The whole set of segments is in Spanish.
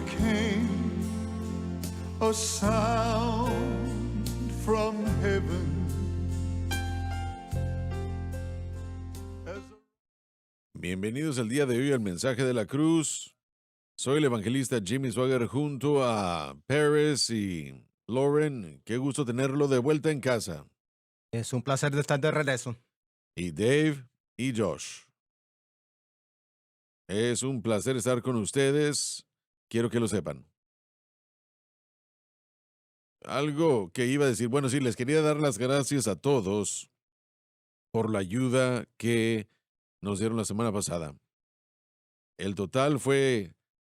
came a sound from heaven. Bienvenidos el día de hoy al Mensaje de la Cruz. Soy el evangelista Jimmy Swagger junto a Paris y Lauren. Qué gusto tenerlo de vuelta en casa. Es un placer de estar de regreso. Y Dave y Josh. Es un placer estar con ustedes. Quiero que lo sepan. Algo que iba a decir, bueno, sí, les quería dar las gracias a todos por la ayuda que nos dieron la semana pasada. El total fue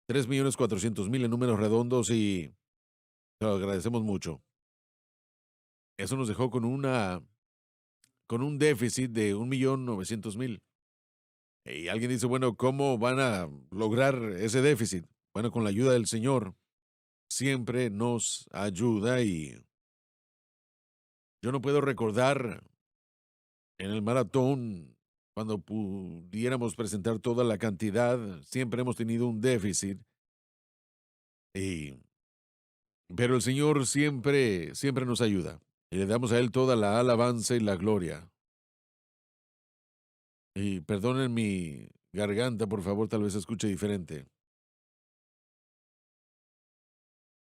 3.400.000 en números redondos y se lo agradecemos mucho. Eso nos dejó con un déficit de 1.900.000. Y alguien dice, bueno, ¿cómo van a lograr ese déficit? Bueno, con la ayuda del Señor. Siempre nos ayuda y yo no puedo recordar en el maratón cuando pudiéramos presentar toda la cantidad. Siempre hemos tenido un déficit. Pero el Señor siempre nos ayuda. Y le damos a Él toda la alabanza y la gloria. Y perdonen mi garganta, por favor, tal vez se escuche diferente.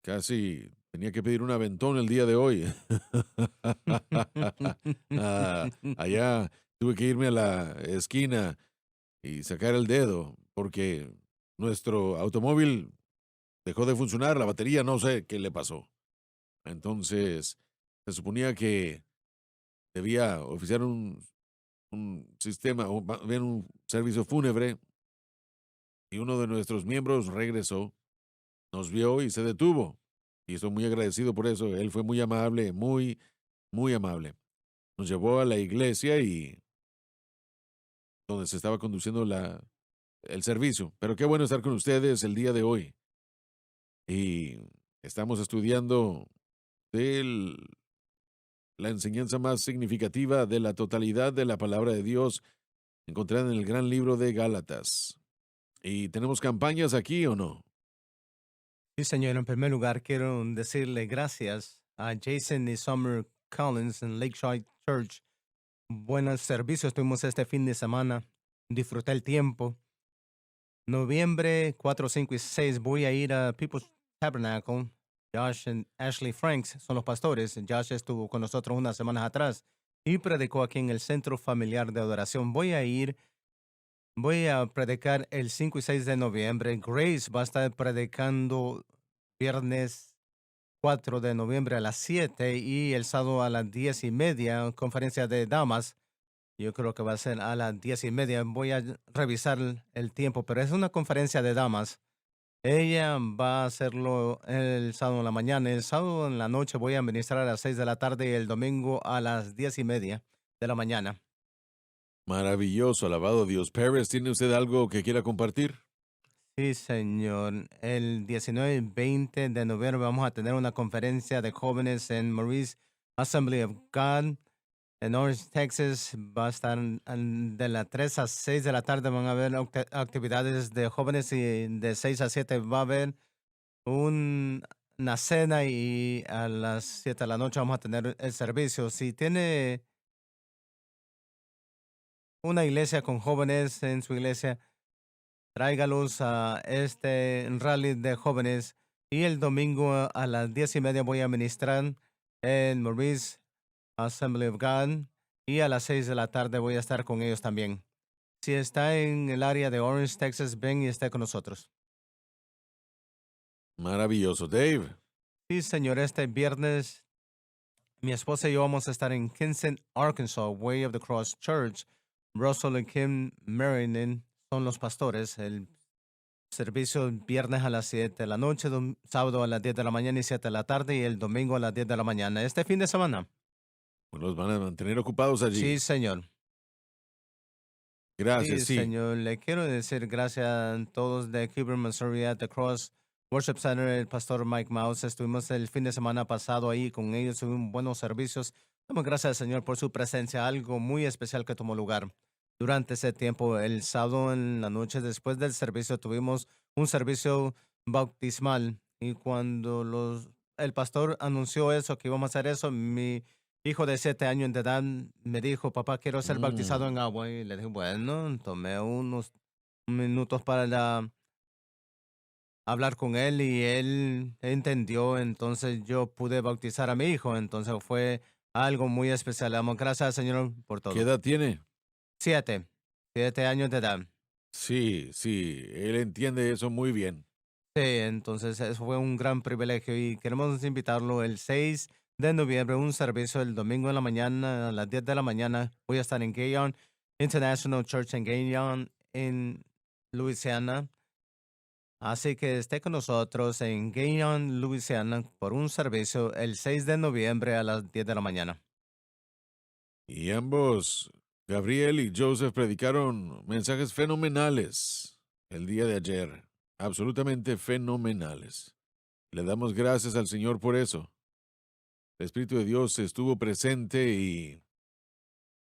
Casi tenía que pedir un aventón el día de hoy. Allá tuve que irme a la esquina y sacar el dedo porque nuestro automóvil dejó de funcionar, la batería no sé qué le pasó. Entonces, se suponía que debía oficiar un sistema, o bien un servicio fúnebre, y uno de nuestros miembros regresó, nos vio y se detuvo. Y estoy muy agradecido por eso. Él fue muy amable, muy, muy amable. Nos llevó a la iglesia y donde se estaba conduciendo el servicio. Pero qué bueno estar con ustedes el día de hoy. Y estamos estudiando la enseñanza más significativa de la totalidad de la palabra de Dios encontrada en el gran libro de Gálatas. ¿Y tenemos campañas aquí o no? Sí, señor. En primer lugar, quiero decirle gracias a Jason y Summer Collins en Lakeshore Church. Buenos servicios tuvimos este fin de semana. Disfruté el tiempo. Noviembre 4, 5 y 6 voy a ir a People's Tabernacle. Josh y Ashley Franks son los pastores. Josh estuvo con nosotros unas semanas atrás y predicó aquí en el Centro Familiar de Adoración. Voy a predicar el 5 y 6 de noviembre. Grace va a estar predicando viernes 4 de noviembre a las 7 y el sábado a las 10:30, conferencia de damas. Yo creo que va a ser a las 10:30. Voy a revisar el tiempo, pero es una conferencia de damas. Ella va a hacerlo el sábado en la mañana. El sábado en la noche voy a ministrar a las 6 de la tarde y el domingo a las 10:30 de la mañana. Maravilloso, alabado Dios. Pérez, ¿tiene usted algo que quiera compartir? Sí, señor. El 19 y 20 de noviembre vamos a tener una conferencia de jóvenes en Maurice Assembly of God en Orange, Texas. Va a estar de las 3 a 6 de la tarde. Van a haber actividades de jóvenes y de 6 a 7 va a haber una cena y a las 7 de la noche vamos a tener el servicio. Si tiene una iglesia con jóvenes en su iglesia, tráigalos a este rally de jóvenes y el domingo a las 10:30 voy a ministrar en Maurice Assembly of God y a las 6 de la tarde voy a estar con ellos también. Si está en el área de Orange, Texas, ven y esté con nosotros. Maravilloso. Dave. Sí, señor, este viernes mi esposa y yo vamos a estar en Kinston, Arkansas, Way of the Cross Church. Russell y Kim Merrinan son los pastores. El servicio el viernes a las 7 de la noche, sábado a las 10 de la mañana y 7 de la tarde y el domingo a las 10 de la mañana. Este fin de semana. Pues los van a mantener ocupados allí. Sí, señor. Gracias, sí. Señor. Le quiero decir gracias a todos de Kilburn, Missouri, at the Cross Worship Center, el pastor Mike Mouse. Estuvimos el fin de semana pasado ahí con ellos, tuvimos buenos servicios. Damos gracias al Señor por su presencia, algo muy especial que tomó lugar. Durante ese tiempo, el sábado en la noche, después del servicio, tuvimos un servicio bautismal. Y cuando el pastor anunció eso, que íbamos a hacer eso, mi hijo de 7 años de edad me dijo, papá, quiero ser bautizado en Mm, agua. Y le dije, bueno, tomé unos minutos para hablar con él y él entendió, entonces yo pude bautizar a mi hijo, entonces fue algo muy especial. Damos gracias al Señor por ¿Qué todo. edad tiene? 7 años de edad. Sí, sí, él entiende eso muy bien. Sí, entonces eso fue un gran privilegio y queremos invitarlo el 6 de noviembre, un servicio el domingo en la mañana, a las 10 de la mañana. Voy a estar en Gayon International Church en Gayon, en Louisiana. Así que esté con nosotros en Gayon, Louisiana, por un servicio el 6 de noviembre a las 10 de la mañana. Y ambos, Gabriel y Joseph, predicaron mensajes fenomenales el día de ayer, absolutamente fenomenales. Le damos gracias al Señor por eso. El Espíritu de Dios estuvo presente y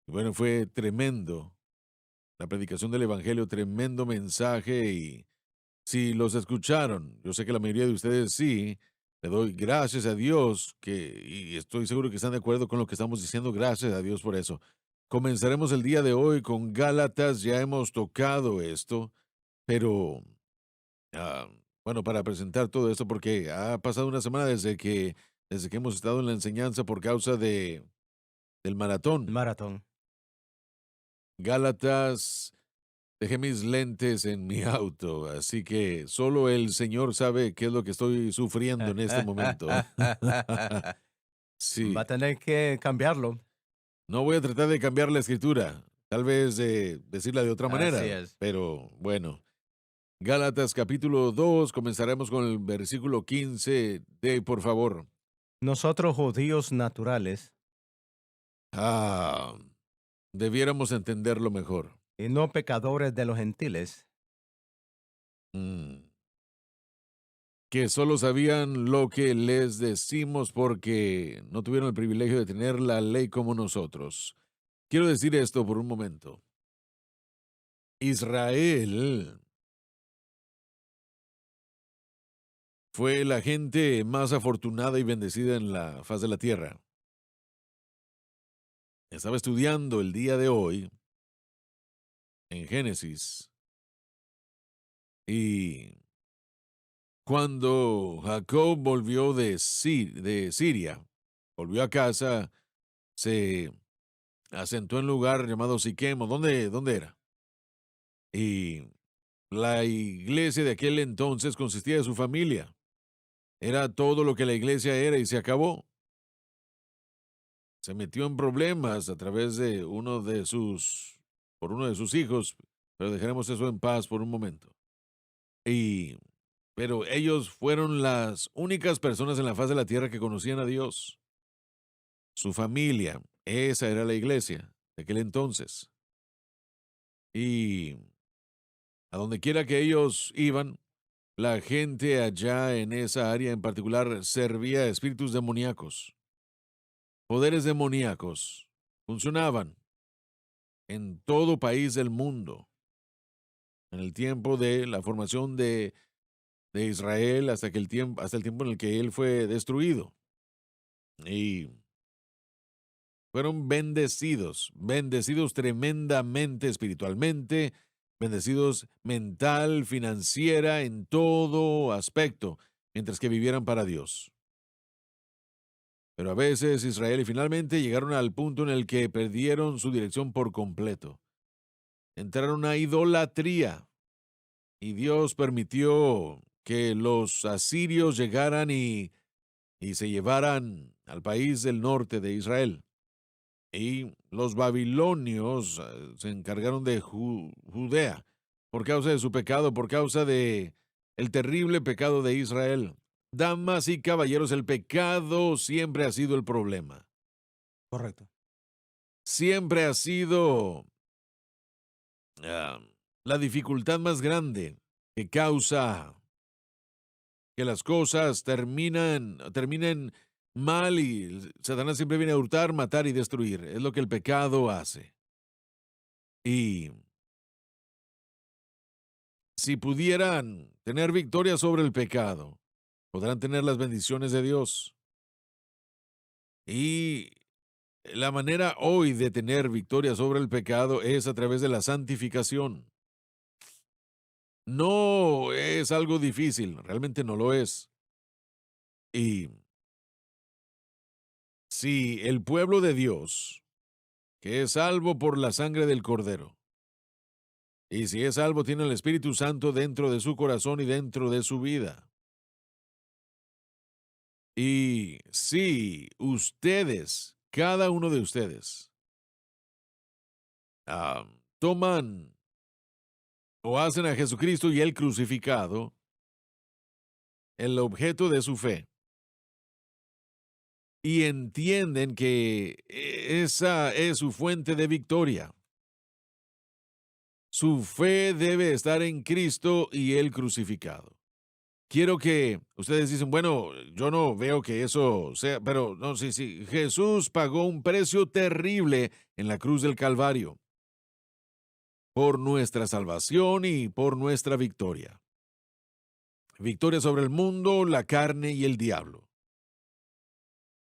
bueno, fue tremendo. La predicación del Evangelio, tremendo mensaje y si los escucharon, yo sé que la mayoría de ustedes sí, le doy gracias a Dios y estoy seguro que están de acuerdo con lo que estamos diciendo, gracias a Dios por eso. Comenzaremos el día de hoy con Gálatas, ya hemos tocado esto, pero ah, bueno, para presentar todo esto, porque ha pasado una semana desde que hemos estado en la enseñanza por causa del maratón. Maratón. Gálatas. Dejé mis lentes en mi auto, así que solo el Señor sabe qué es lo que estoy sufriendo en este momento. Va Sí, a tener que cambiarlo. no voy a tratar de cambiar la escritura, tal vez decirla de otra Así manera, es. pero bueno. Gálatas capítulo 2, comenzaremos con el versículo 15 de, por favor. Nosotros judíos naturales Ah, debiéramos entenderlo mejor. y no pecadores de los gentiles, Mm, que solo sabían lo que les decimos porque no tuvieron el privilegio de tener la ley como nosotros. Quiero decir esto por un momento. Israel fue la gente más afortunada y bendecida en la faz de la tierra. Estaba estudiando el día de hoy en Génesis y cuando Jacob volvió de Siria, volvió a casa, se asentó en un lugar llamado Siquemo. ¿Dónde era? Y la iglesia de aquel entonces consistía de su familia. Era todo lo que la iglesia era y se acabó. Se metió en problemas a través de por uno de sus hijos, pero dejaremos eso en paz por un momento. Y, pero ellos fueron las únicas personas en la faz de la tierra que conocían a Dios. Su familia, esa era la iglesia de aquel entonces. Y a donde quiera que ellos iban, la gente allá en esa área en particular servía a espíritus demoníacos. Poderes demoníacos funcionaban en todo país del mundo. En el tiempo de la formación de Israel hasta el tiempo en el que él fue destruido. Y fueron bendecidos, bendecidos tremendamente espiritualmente, bendecidos mental, financiera, en todo aspecto, mientras que vivieran para Dios. Pero a veces Israel y finalmente llegaron al punto en el que perdieron su dirección por completo. Entraron a idolatría y Dios permitió que los asirios llegaran y se llevaran al país del norte de Israel. Y los babilonios se encargaron de Judea por causa de su pecado, por causa de el terrible pecado de Israel. Damas y caballeros, el pecado siempre ha sido el problema. correcto. Siempre ha sido ah, la dificultad más grande que causa que las cosas terminen mal y Satanás siempre viene a hurtar, matar y destruir. Es lo que el pecado hace. Y si pudieran tener victoria sobre el pecado, podrán tener las bendiciones de Dios. Y la manera hoy de tener victoria sobre el pecado es a través de la santificación. No es algo difícil, realmente no lo es. Y si el pueblo de Dios, que es salvo por la sangre del Cordero, y si es salvo, tiene el Espíritu Santo dentro de su corazón y dentro de su vida. Y si ustedes, cada uno de ustedes, toman o hacen a Jesucristo y el crucificado el objeto de su fe, y entienden que esa es su fuente de victoria. Su fe debe estar en Cristo y el crucificado. Quiero que ustedes dicen, bueno, yo no veo que eso sea, pero no, sí, sí, Jesús pagó un precio terrible en la cruz del Calvario por nuestra salvación y por nuestra victoria. Victoria sobre el mundo, la carne y el diablo.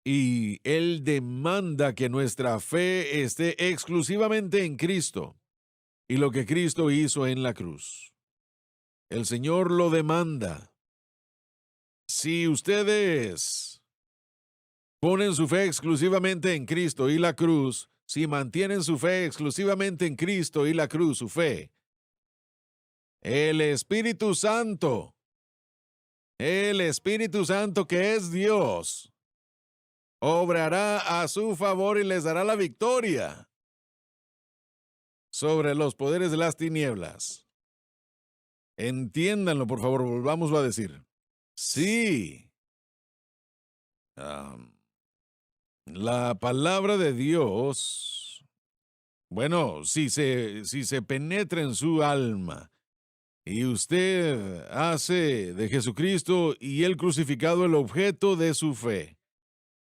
Y Él demanda que nuestra fe esté exclusivamente en Cristo y lo que Cristo hizo en la cruz. El Señor lo demanda. Si ustedes ponen su fe exclusivamente en Cristo y la cruz, si mantienen su fe exclusivamente en Cristo y la cruz, su fe, el Espíritu Santo que es Dios, obrará a su favor y les dará la victoria sobre los poderes de las tinieblas. Entiéndanlo, por favor, volvámoslo a decir. Sí. La palabra de Dios, bueno, si se penetra en su alma y usted hace de Jesucristo y el crucificado el objeto de su fe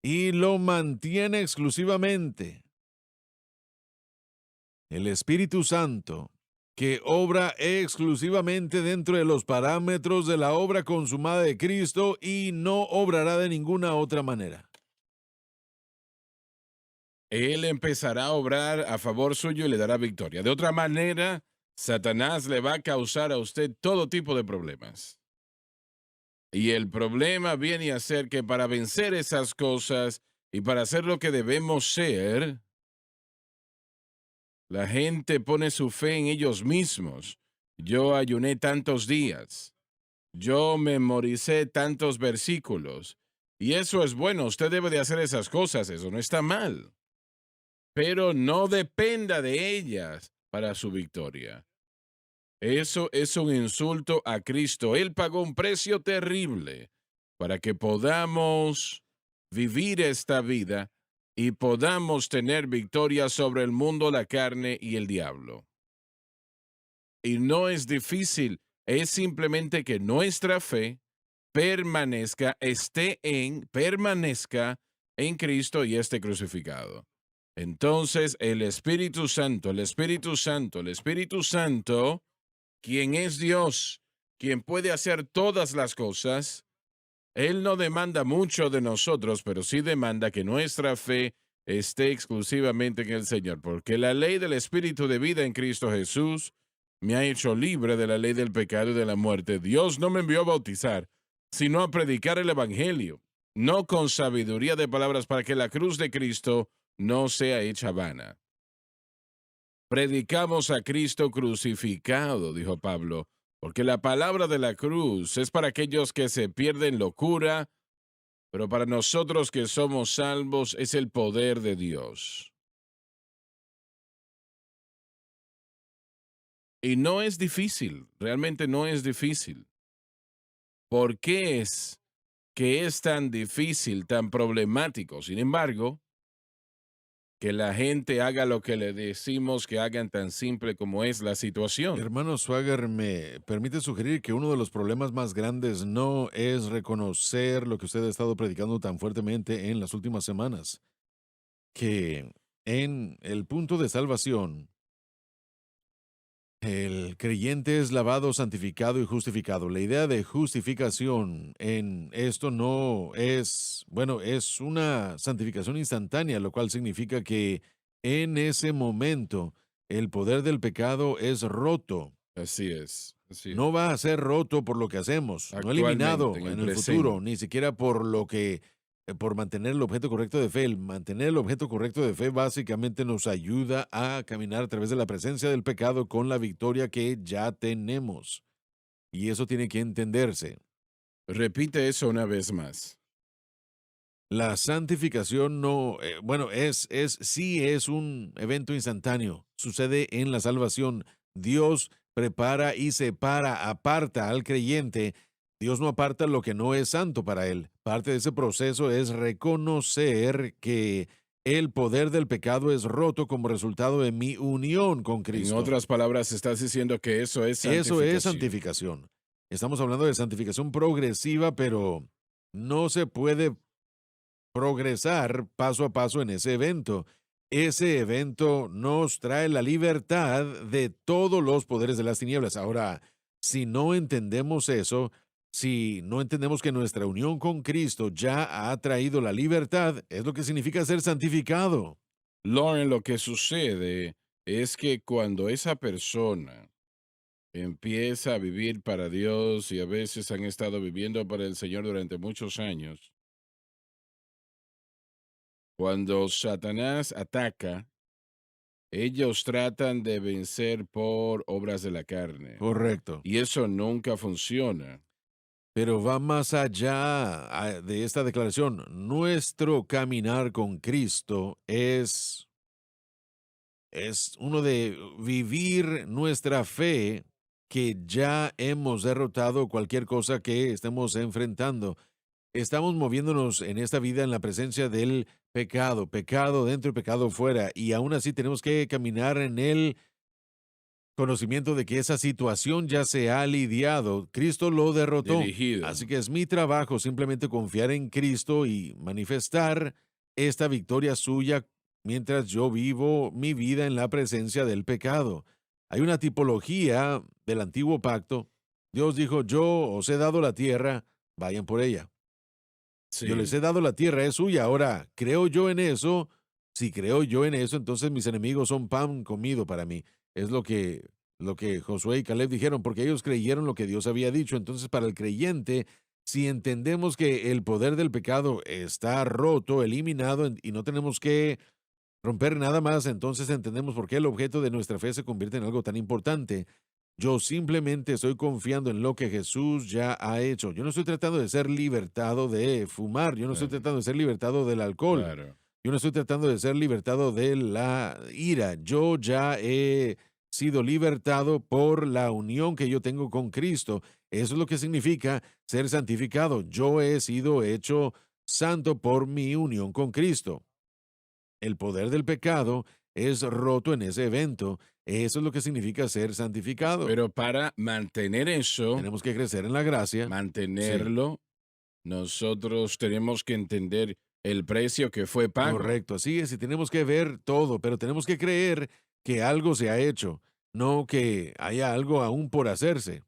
y lo mantiene exclusivamente, el Espíritu Santo, que obra exclusivamente dentro de los parámetros de la obra consumada de Cristo y no obrará de ninguna otra manera. Él empezará a obrar a favor suyo y le dará victoria. De otra manera, Satanás le va a causar a usted todo tipo de problemas. Y el problema viene a ser que para vencer esas cosas y para hacer lo que debemos ser, la gente pone su fe en ellos mismos. Yo ayuné tantos días. Yo memoricé tantos versículos. Y eso es bueno, usted debe de hacer esas cosas, eso no está mal. Pero no dependa de ellas para su victoria. Eso es un insulto a Cristo. Él pagó un precio terrible para que podamos vivir esta vida y podamos tener victoria sobre el mundo, la carne y el diablo. Y no es difícil, es simplemente que nuestra fe permanezca en Cristo y esté crucificado. Entonces, el Espíritu Santo, quien es Dios, quien puede hacer todas las cosas, Él no demanda mucho de nosotros, pero sí demanda que nuestra fe esté exclusivamente en el Señor, porque la ley del Espíritu de vida en Cristo Jesús me ha hecho libre de la ley del pecado y de la muerte. Dios no me envió a bautizar, sino a predicar el Evangelio, no con sabiduría de palabras, para que la cruz de Cristo no sea hecha vana. Predicamos a Cristo crucificado, dijo Pablo, porque la palabra de la cruz es para aquellos que se pierden locura, pero para nosotros que somos salvos es el poder de Dios. Y no es difícil, realmente no es difícil. ¿Por qué es que es tan difícil, tan problemático? Sin embargo, que la gente haga lo que le decimos que hagan, tan simple como es la situación. Hermano Swagger, me permite sugerir que uno de los problemas más grandes no es reconocer lo que usted ha estado predicando tan fuertemente en las últimas semanas, que en el punto de salvación, el El creyente es lavado, santificado y justificado. La idea de justificación en esto no es, bueno, es una santificación instantánea, lo cual significa que en ese momento el poder del pecado es roto. Así es, así es. No va a ser roto por lo que hacemos, no Actualmente, en eliminado el en el futuro, presente. ni siquiera por lo que, por mantener el objeto correcto de fe. El mantener el objeto correcto de fe básicamente nos ayuda a caminar a través de la presencia del pecado con la victoria que ya tenemos. Y eso tiene que entenderse. Repite eso una vez más. La santificación no, bueno, sí es un evento instantáneo. Sucede en la salvación. Dios prepara y separa, aparta al creyente. Dios no aparta lo que no es santo para él. Parte de ese proceso es reconocer que el poder del pecado es roto como resultado de mi unión con En Cristo. otras palabras, estás diciendo que eso es Eso es santificación. santificación. Estamos hablando de santificación progresiva, pero no se puede progresar paso a paso en ese evento. Ese evento nos trae la libertad de todos los poderes de las tinieblas. Ahora, si no entendemos eso, si no entendemos que nuestra unión con Cristo ya ha traído la libertad, es lo que significa ser santificado. Lauren, lo que sucede es que cuando esa persona empieza a vivir para Dios y a veces han estado viviendo para el Señor durante muchos años, cuando Satanás ataca, ellos tratan de vencer por obras de la carne. Correcto. Y eso nunca funciona. Pero va más allá de esta declaración. Nuestro caminar con Cristo es uno de vivir nuestra fe que ya hemos derrotado cualquier cosa que estemos enfrentando. Estamos moviéndonos en esta vida en la presencia del pecado, pecado dentro y pecado fuera, y aún así tenemos que caminar en el conocimiento de que esa situación ya se ha lidiado. Cristo lo derrotó. Dirigido. Así que es mi trabajo simplemente confiar en Cristo y manifestar esta victoria suya mientras yo vivo mi vida en la presencia del pecado. Hay una tipología del antiguo pacto. Dios dijo, yo os he dado la tierra, vayan por ella. Yo les Sí. he dado la tierra, es suya. Ahora, ¿creo yo en eso? Si creo yo en eso, entonces mis enemigos son pan comido para mí. Es lo que Josué y Caleb dijeron, porque ellos creyeron lo que Dios había dicho. Entonces, para el creyente, si entendemos que el poder del pecado está roto, eliminado, y no tenemos que romper nada más, entonces entendemos por qué el objeto de nuestra fe se convierte en algo tan importante. Yo simplemente estoy confiando en lo que Jesús ya ha hecho. Yo no estoy tratando de ser libertado de fumar, yo no estoy Claro, tratando de ser libertado del alcohol, claro. yo no estoy tratando de ser libertado de la ira. Yo ya he sido libertado por la unión que yo tengo con Cristo. Eso es lo que significa ser santificado. Yo he sido hecho santo por mi unión con Cristo. El poder del pecado es roto en ese evento. Eso es lo que significa ser santificado. Pero para mantener eso, Tenemos que crecer en la gracia. Sí, mantenerlo, nosotros tenemos que entender el precio que fue pago. correcto. Así es, y tenemos que ver todo, pero tenemos que creer que algo se ha hecho, no que haya algo aún por hacerse.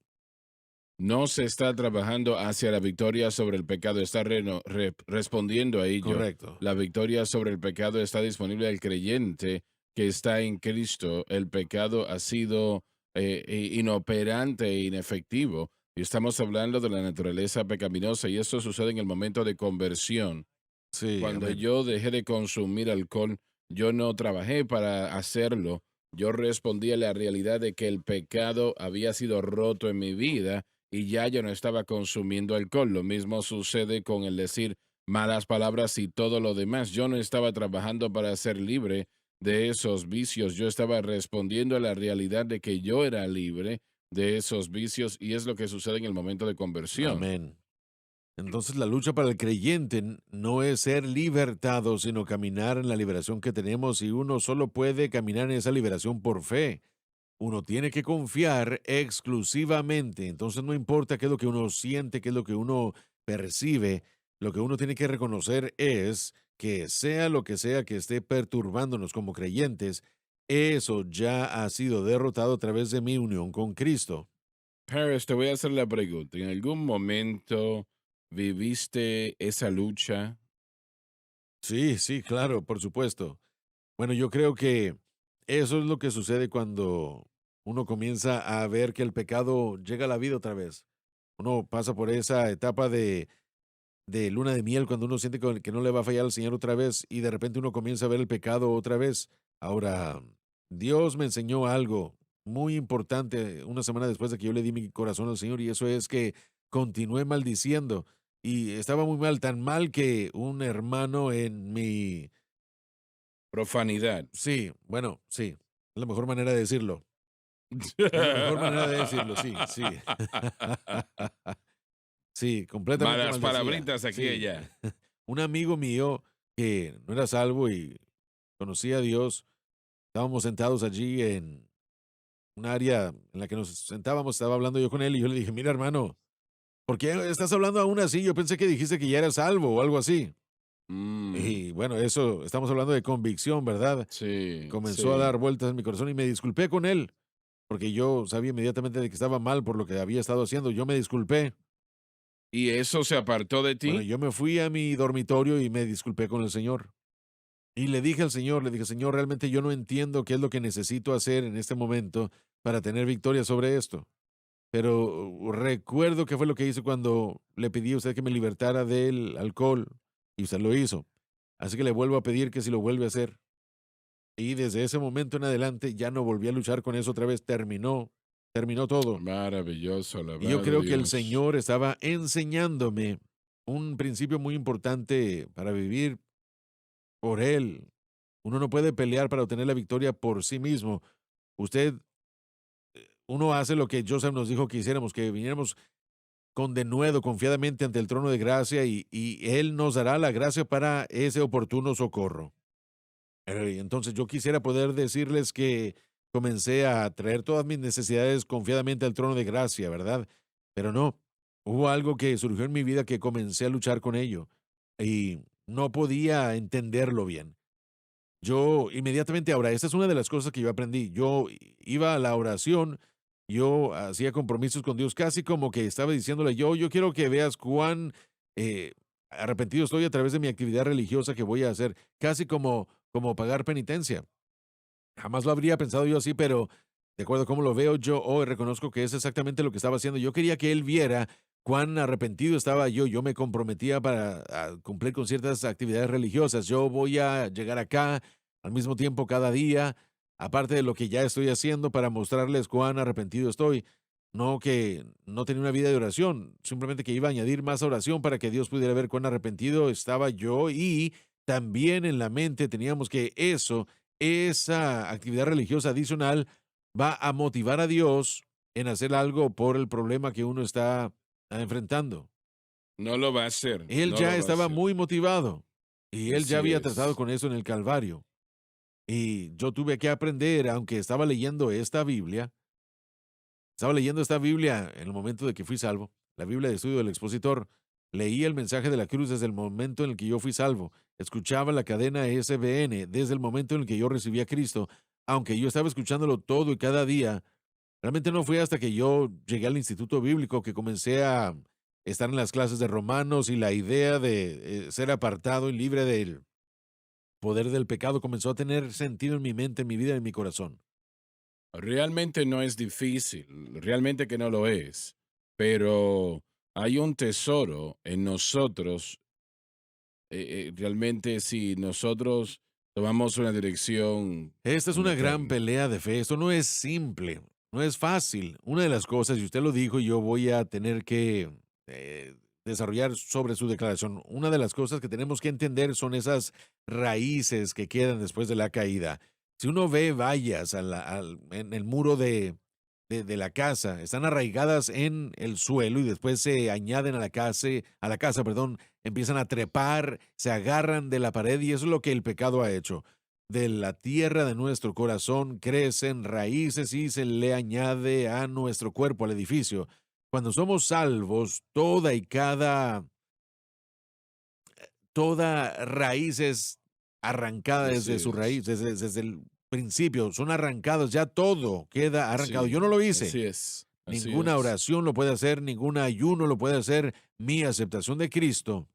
No se está trabajando hacia la victoria sobre el pecado, está respondiendo a ello. Correcto. La victoria sobre el pecado está disponible al creyente que está en Cristo. El pecado ha sido inoperante e inefectivo. Y estamos hablando de la naturaleza pecaminosa y eso sucede en el momento de conversión. Sí, Cuando amén. yo dejé de consumir alcohol, yo no trabajé para hacerlo. Yo respondí a la realidad de que el pecado había sido roto en mi vida y ya yo no estaba consumiendo alcohol. Lo mismo sucede con el decir malas palabras y todo lo demás. Yo no estaba trabajando para ser libre de esos vicios. Yo estaba respondiendo a la realidad de que yo era libre de esos vicios y es lo que sucede en el momento de conversión. Amén. Entonces la lucha para el creyente no es ser libertado, sino caminar en la liberación que tenemos y uno solo puede caminar en esa liberación por fe. Uno tiene que confiar exclusivamente. Entonces no importa qué es lo que uno siente, qué es lo que uno percibe, lo que uno tiene que reconocer es que sea lo que sea que esté perturbándonos como creyentes, eso ya ha sido derrotado a través de mi unión con Cristo. Harris, te voy a hacer la pregunta. ¿En algún momento viviste esa lucha? Sí, sí, claro, por supuesto. Bueno, yo creo que eso es lo que sucede cuando uno comienza a ver que el pecado llega a la vida otra vez. Uno pasa por esa etapa de luna de miel cuando uno siente que no le va a fallar al Señor otra vez y de repente uno comienza a ver el pecado otra vez. Ahora, Dios me enseñó algo muy importante una semana después de que yo le di mi corazón al Señor y eso es que continué maldiciendo y estaba muy mal, tan mal que un hermano en mi... Profanidad. Sí, bueno, sí, es la mejor manera de decirlo. Es la mejor manera de decirlo, sí, sí. Sí, completamente Malas maldecía, palabritas aquí y sí. allá. Un amigo mío que no era salvo y conocía a Dios, estábamos sentados allí en un área en la que nos sentábamos, estaba hablando yo con él y yo le dije, mira hermano, ¿por qué estás hablando aún así? Yo pensé que dijiste que ya eras salvo o algo así. Mm, Y bueno, eso, estamos hablando de convicción, ¿verdad? sí, Comenzó a sí. dar vueltas en mi corazón y me disculpé con él, porque yo sabía inmediatamente de que estaba mal por lo que había estado haciendo. Yo me disculpé. ¿Y eso se apartó de Bueno, ti? yo me fui a mi dormitorio y me disculpé con el Señor. Y le dije al Señor, le dije, Señor, realmente yo no entiendo qué es lo que necesito hacer en este momento para tener victoria sobre esto. Pero recuerdo que fue lo que hice cuando le pedí a usted que me libertara del alcohol y usted lo hizo. Así que le vuelvo a pedir que si lo vuelve a hacer. Y desde ese momento en adelante ya no volví a luchar con eso otra vez. Terminó todo. Maravilloso, Y yo alabado creo que el Dios. Señor estaba enseñándome un principio muy importante para vivir por Él. Uno no puede pelear para obtener la victoria por sí mismo. Usted, uno hace lo que Joseph nos dijo que hiciéramos, que viniéramos con denuedo, confiadamente ante el trono de gracia y Él nos dará la gracia para ese oportuno socorro. Entonces yo quisiera poder decirles que comencé a traer todas mis necesidades confiadamente al trono de gracia, ¿verdad? Pero no, hubo algo que surgió en mi vida que comencé a luchar con ello y no podía entenderlo bien. Yo inmediatamente, ahora, esta es una de las cosas que yo aprendí. Yo iba a la oración, yo hacía compromisos con Dios, casi como que estaba diciéndole, yo quiero que veas cuán arrepentido estoy a través de mi actividad religiosa que voy a hacer, casi como pagar penitencia. Jamás lo habría pensado yo así, pero de acuerdo a cómo lo veo, yo hoy reconozco que es exactamente lo que estaba haciendo. Yo quería que él viera cuán arrepentido estaba yo. Yo me comprometía para cumplir con ciertas actividades religiosas. Yo voy a llegar acá al mismo tiempo cada día, aparte de lo que ya estoy haciendo para mostrarles cuán arrepentido estoy. No que no tenía una vida de oración, simplemente que iba a añadir más oración para que Dios pudiera ver cuán arrepentido estaba yo y también en la mente teníamos que esa actividad religiosa adicional va a motivar a Dios en hacer algo por el problema que uno está enfrentando. No lo va a hacer, Él no ya lo va a estaba hacer. muy motivado y él ya Así había tratado es. con eso en el Calvario. Y yo tuve que aprender, aunque estaba leyendo esta Biblia en el momento de que fui salvo, la Biblia de estudio del expositor. Leí el mensaje de la cruz desde el momento en el que yo fui salvo. Escuchaba la cadena SBN desde el momento en el que yo recibí a Cristo. Aunque yo estaba escuchándolo todo y cada día, realmente no fue hasta que yo llegué al instituto bíblico que comencé a estar en las clases de Romanos y la idea de ser apartado y libre del poder del pecado comenzó a tener sentido en mi mente, en mi vida, en mi corazón. Realmente no es difícil, realmente que no lo es, pero hay un tesoro en nosotros. Realmente si nosotros tomamos una dirección Esta es con una gran eterno. pelea de fe. Esto no es simple, no es fácil. Una de las cosas, y usted lo dijo, y yo voy a tener que desarrollar sobre su declaración. Una de las cosas que tenemos que entender son esas raíces que quedan después de la caída. Si uno ve vallas en el muro de la casa, están arraigadas en el suelo y después se añaden a la casa, perdón, empiezan a trepar, se agarran de la pared y eso es lo que el pecado ha hecho. De la tierra de nuestro corazón crecen raíces y se le añade a nuestro cuerpo, al edificio. Cuando somos salvos, toda raíz es arrancada desde Así su es. raíz, desde el principios son arrancados, ya todo queda arrancado. Yo no lo hice. Así es. Así Ninguna es. oración lo puede hacer, ningún ayuno lo puede hacer. Mi aceptación de Cristo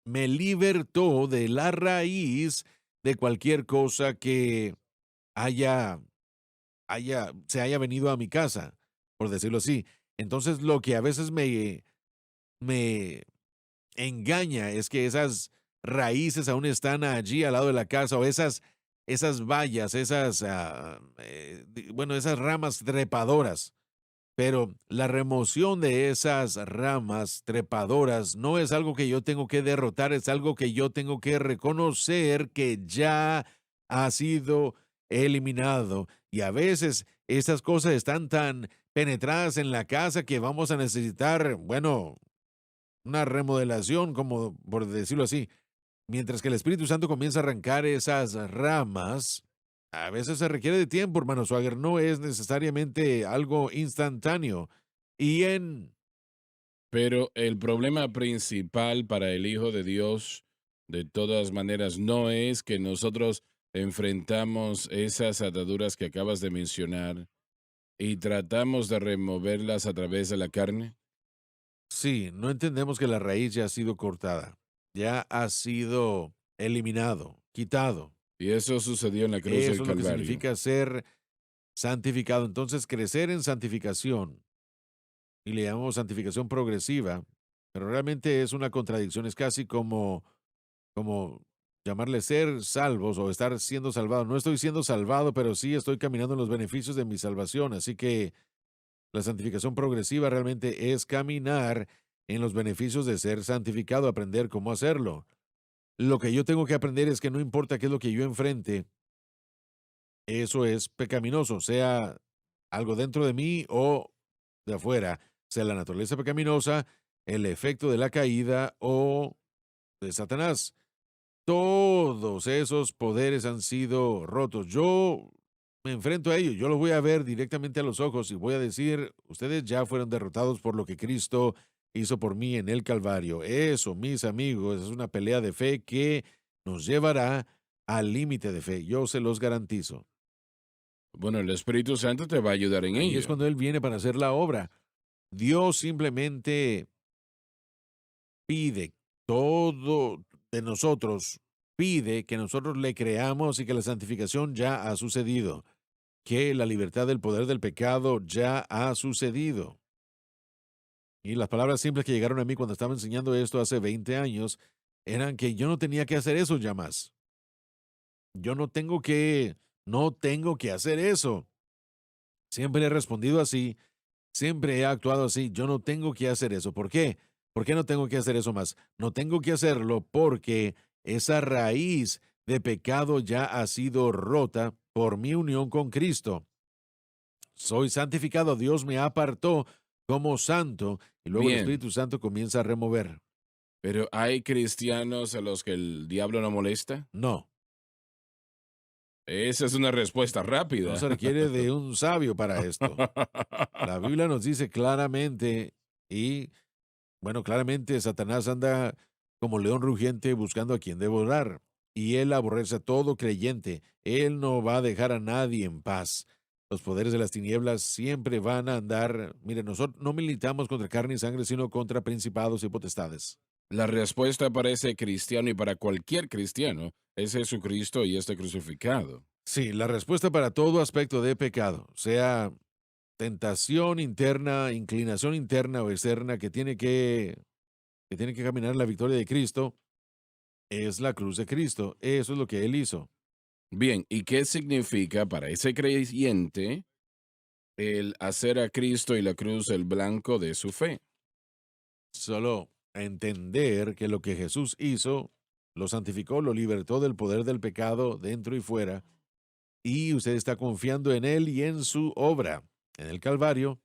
me libertó de la raíz de cualquier cosa que haya, se haya venido a mi casa, por decirlo así. Entonces, lo que a veces me engaña es que esas raíces aún están allí al lado de la casa, o esas vallas, bueno, esas ramas trepadoras. Pero la remoción de esas ramas trepadoras no es algo que yo tengo que derrotar, es algo que yo tengo que reconocer que ya ha sido eliminado. Y a veces esas cosas están tan penetradas en la casa que vamos a necesitar, bueno, una remodelación, como por decirlo así. Mientras que el Espíritu Santo comienza a arrancar esas ramas, a veces se requiere de tiempo, hermano Swagger, no es necesariamente algo instantáneo. Y Pero el problema principal para el Hijo de Dios, de todas maneras, no es que nosotros enfrentamos esas ataduras que acabas de mencionar y tratamos de removerlas a través de la carne. sí, no entendemos que la raíz ya ha sido cortada, ya ha sido eliminado, quitado. Y eso sucedió en la cruz del Eso es lo que Calvario. significa ser santificado. Entonces, crecer en santificación, y le llamamos santificación progresiva, pero realmente es una contradicción, es casi como llamarle ser salvos o estar siendo salvado. No estoy siendo salvado, pero sí estoy caminando en los beneficios de mi salvación. Así que la santificación progresiva realmente es caminar en los beneficios de ser santificado, aprender cómo hacerlo. Lo que yo tengo que aprender es que no importa qué es lo que yo enfrente, eso es pecaminoso, sea algo dentro de mí o de afuera, sea la naturaleza pecaminosa, el efecto de la caída o de Satanás. Todos esos poderes han sido rotos. Yo me enfrento a ellos, yo los voy a ver directamente a los ojos y voy a decir, ustedes ya fueron derrotados por lo que Cristo hizo por mí en el Calvario. Eso, mis amigos, es una pelea de fe que nos llevará al límite de fe. Yo se los garantizo. Bueno, el Espíritu Santo te va a ayudar en Ahí es ello. cuando Él viene para hacer la obra. Dios simplemente pide todo de nosotros, pide que nosotros le creamos y que la santificación ya ha sucedido, que la libertad del poder del pecado ya ha sucedido. Y las palabras simples que llegaron a mí cuando estaba enseñando esto hace 20 años eran que yo no tenía que hacer eso ya más. Yo no tengo que hacer eso. Siempre he respondido así, siempre he actuado así. Yo no tengo que hacer eso. ¿Por qué? ¿Por qué no tengo que hacer eso más? No tengo que hacerlo porque esa raíz de pecado ya ha sido rota por mi unión con Cristo. Soy santificado, Dios me apartó como santo y luego el Bien, Espíritu Santo comienza a remover. pero ¿hay cristianos a los que el diablo no molesta? No, Esa es una respuesta no rápida. se requiere de un sabio para esto. La Biblia nos dice claramente y, bueno, claramente Satanás anda como león rugiente buscando a quien devorar. Y él aborrece a todo creyente. Él no va a dejar a nadie en paz. Los poderes de las tinieblas siempre van a andar. Mire, nosotros no militamos contra carne y sangre, sino contra principados y potestades. La respuesta para ese cristiano y para cualquier cristiano es Jesucristo y este crucificado. Sí, la respuesta para todo aspecto de pecado, sea tentación interna, inclinación interna o externa que tiene que caminar en la victoria de Cristo, es la cruz de Cristo. Eso es lo que Él hizo. Bien, ¿y qué significa para ese creyente el hacer a Cristo y la cruz el blanco de su fe? Solo entender que lo que Jesús hizo lo santificó, lo libertó del poder del pecado dentro y fuera, y usted está confiando en Él y en su obra, en el Calvario,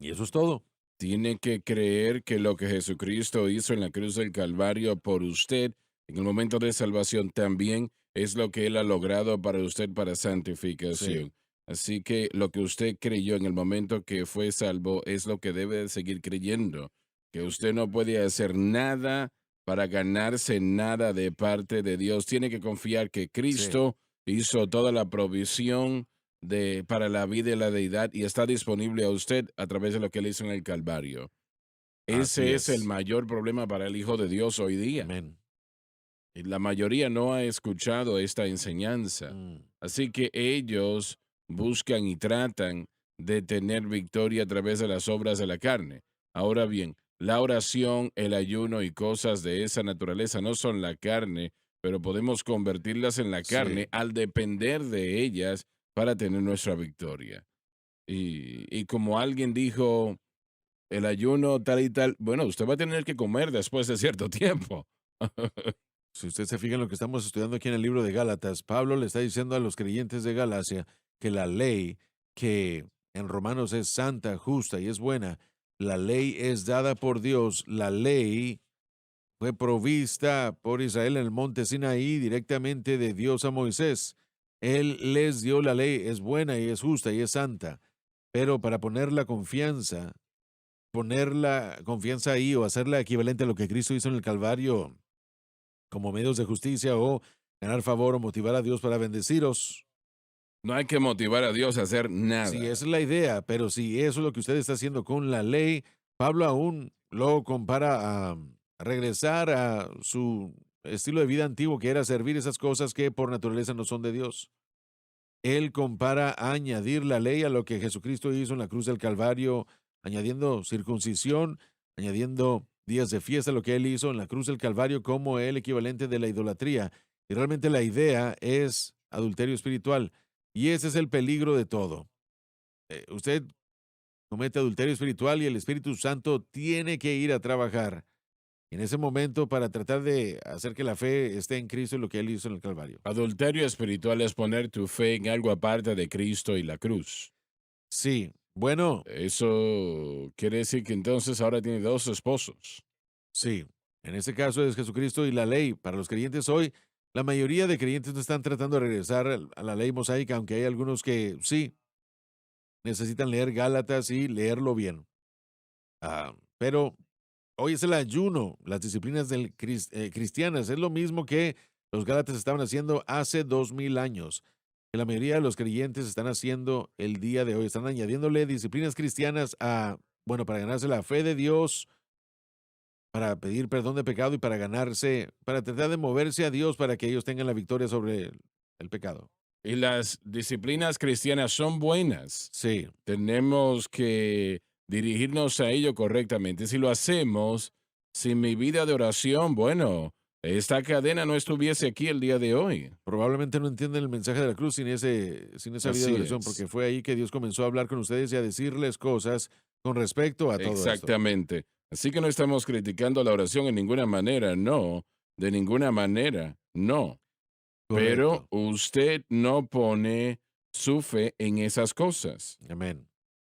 y eso es todo. Tiene que creer que lo que Jesucristo hizo en la cruz del Calvario por usted en el momento de salvación también es lo que Él ha logrado para usted para santificación. Sí. Así que lo que usted creyó en el momento que fue salvo es lo que debe de seguir creyendo, que usted no puede hacer nada para ganarse nada de parte de Dios. Tiene que confiar que Sí, Cristo hizo toda la provisión para la vida y la deidad y está disponible a usted a través de lo que él hizo en el Calvario. así Ese es el es. mayor problema para el Hijo de Dios hoy día. Amén. Y la mayoría no ha escuchado esta enseñanza. Mm, Así que ellos buscan y tratan de tener victoria a través de las obras de la carne. Ahora bien, la oración, el ayuno y cosas de esa naturaleza no son la carne, pero podemos convertirlas en la carne sí, al depender de ellas para tener nuestra victoria. Y como alguien dijo, el ayuno tal y tal, bueno, usted va a tener que comer después de cierto tiempo. si usted se fija en lo que estamos estudiando aquí en el libro de Gálatas, Pablo le está diciendo a los creyentes de Galacia que la ley, que en Romanos es santa, justa y es buena, la ley es dada por Dios, la ley fue provista por Israel en el monte Sinaí directamente de Dios a Moisés. Él les dio la ley, es buena y es justa y es santa, pero para poner la confianza ahí o hacerla equivalente a lo que Cristo hizo en el Calvario como medios de justicia o ganar favor o motivar a Dios para bendeciros. No hay que motivar a Dios a hacer Sí, nada. esa es la idea, pero si eso es lo que usted está haciendo con la ley, Pablo aún lo compara a regresar a su estilo de vida antiguo, que era servir esas cosas que por naturaleza no son de Dios. Él compara a añadir la ley a lo que Jesucristo hizo en la cruz del Calvario, añadiendo circuncisión, añadiendo días de fiesta, lo que él hizo en la cruz del Calvario como el equivalente de la idolatría. Y realmente la idea es adulterio espiritual. Y ese es el peligro de todo. Usted comete adulterio espiritual y el Espíritu Santo tiene que ir a trabajar en ese momento para tratar de hacer que la fe esté en Cristo y lo que él hizo en el Calvario. Adulterio espiritual es poner tu fe en algo aparte de Cristo y la cruz. Sí, bueno, Eso quiere decir que entonces ahora tiene dos esposos. sí, en este caso es Jesucristo y la ley. Para los creyentes hoy, la mayoría de creyentes no están tratando de regresar a la ley mosaica, aunque hay algunos que sí necesitan leer Gálatas y leerlo bien. Pero hoy es el ayuno, las disciplinas cristianas. Es lo mismo que los Gálatas estaban haciendo hace 2000 años. Que la mayoría de los creyentes están haciendo el día de hoy. Están añadiéndole disciplinas cristianas bueno, para ganarse la fe de Dios, para pedir perdón de pecado y para ganarse, para tratar de moverse a Dios para que ellos tengan la victoria sobre el pecado. Y las disciplinas cristianas son buenas. Sí, Tenemos que dirigirnos a ello correctamente. Si lo hacemos sin mi vida de oración, bueno, esta cadena no estuviese aquí el día de hoy. probablemente no entienden el mensaje de la cruz sin esa vida de Así oración, es. porque fue ahí que Dios comenzó a hablar con ustedes y a decirles cosas con respecto a todo esto. Exactamente. Así que no estamos criticando la oración en ninguna manera, no. De ninguna manera, no. Pero Correcto. usted no pone su fe en esas cosas. Amén.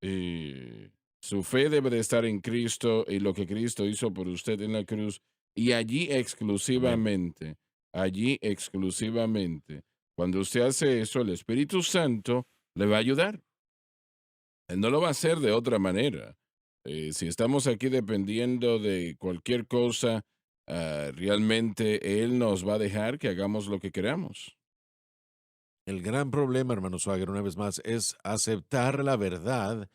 Y su fe debe de estar en Cristo y lo que Cristo hizo por usted en la cruz. Y Amén. allí exclusivamente, cuando usted hace eso, el Espíritu Santo le va a ayudar. Él no lo va a hacer de otra manera. Si estamos aquí dependiendo de cualquier cosa, realmente Él nos va a dejar que hagamos lo que queramos. El gran problema, hermano Swagger, una vez más, es aceptar la verdad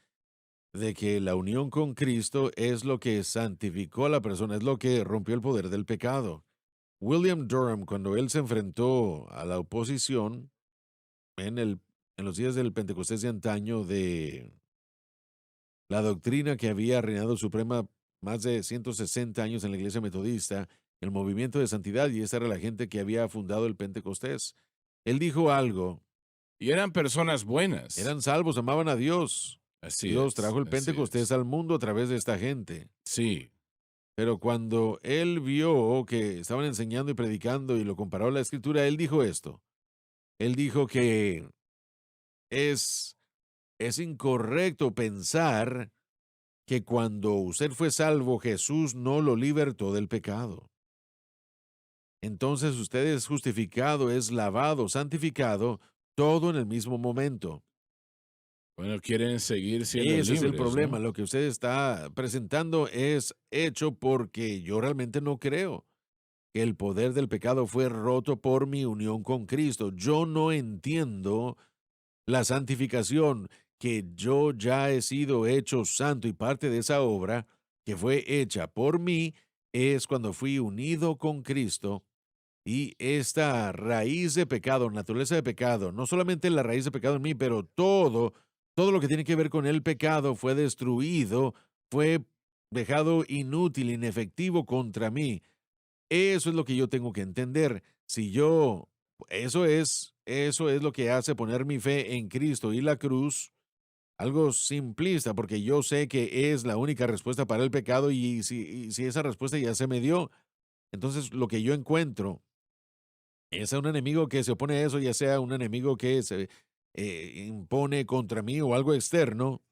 de que la unión con Cristo es lo que santificó a la persona, es lo que rompió el poder del pecado. William Durham, cuando él se enfrentó a la oposición en los días del Pentecostés de antaño de la doctrina que había reinado suprema más de 160 años en la iglesia metodista, el movimiento de santidad, y esa era la gente que había fundado el Pentecostés. Él dijo algo, Y eran personas buenas. eran salvos, amaban a Dios. Así Dios es, trajo el así Pentecostés es. al mundo a través de esta gente. Sí, Pero cuando él vio que estaban enseñando y predicando y lo comparó a la escritura, él dijo esto. Él dijo que es, es incorrecto pensar que cuando usted fue salvo, Jesús no lo libertó del pecado. Entonces usted es justificado, es lavado, santificado, todo en el mismo momento. bueno, quieren seguir siendo Ese es el libres, problema. ¿no? Lo que usted está presentando es hecho porque yo realmente no creo. que el poder del pecado fue roto por mi unión con Cristo. Yo no entiendo la santificación, que yo ya he sido hecho santo, y parte de esa obra que fue hecha por mí es cuando fui unido con Cristo. Y esta raíz de pecado, naturaleza de pecado, no solamente la raíz de pecado en mí, pero todo lo que tiene que ver con el pecado fue destruido, fue dejado inútil, inefectivo contra mí. Eso es lo que yo tengo que entender. Si yo, eso es lo que hace poner mi fe en Cristo y la cruz, algo simplista, porque yo sé que es la única respuesta para el pecado, y si esa respuesta ya se me dio, entonces lo que yo encuentro es a un enemigo que se opone a eso, ya sea un enemigo que se impone contra mí o algo externo.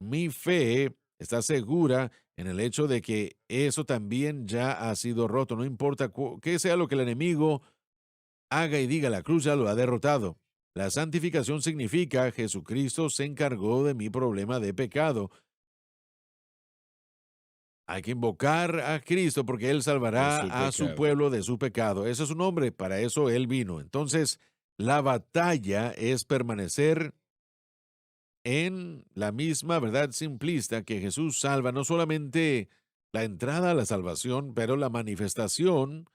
Mi fe está segura en el hecho de que eso también ya ha sido roto. No importa qué sea lo que el enemigo haga y diga, la cruz ya lo ha derrotado. La santificación significa Jesucristo se encargó de mi problema de pecado. Hay que invocar a Cristo porque Él de su salvará a su pecado. pueblo de su pecado. Ese es su nombre, para eso Él vino. Entonces, la batalla es permanecer en la misma verdad simplista, que Jesús salva no solamente la entrada a la salvación, pero la manifestación